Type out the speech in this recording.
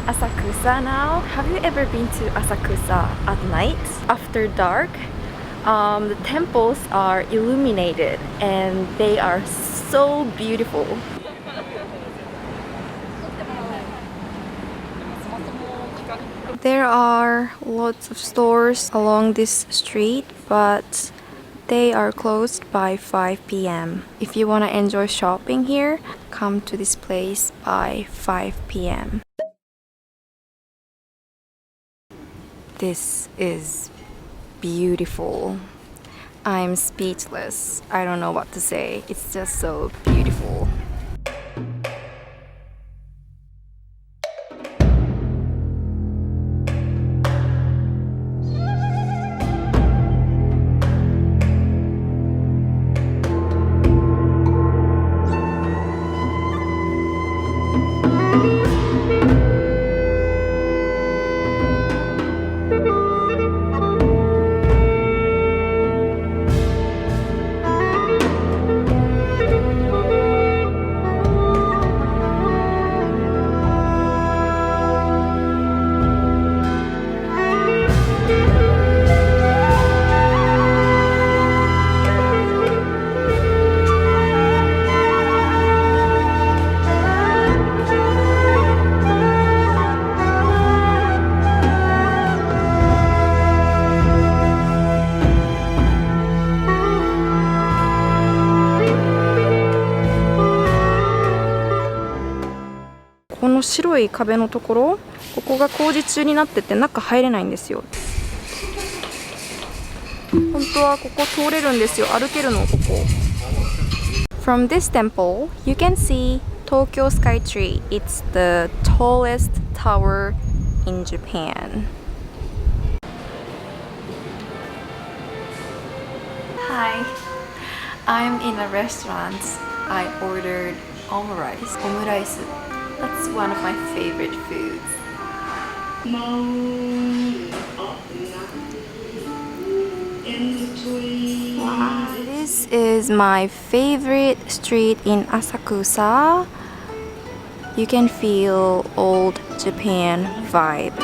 Asakusa now. Have you ever been to Asakusa at night? After dark, the temples are illuminated and they are so beautiful. There are lots of stores along this street, but they are closed by 5 p.m. If you want to enjoy shopping here, come to this place by 5 p.m. This is beautiful. I'm speechless. I don't know what to say. It's just so beautiful.この白い壁のところ、ここが工事中になってて中入れないんですよ。本当はここ通れるんですよ。歩けるのここ。From this temple, you can see Tokyo Sky Tree. It's the tallest tower in Japan. Hi, I'm in a restaurant. I ordered omurice. That's one of my favorite foods. Wow, this is my favorite street in Asakusa. You can feel old Japan vibe.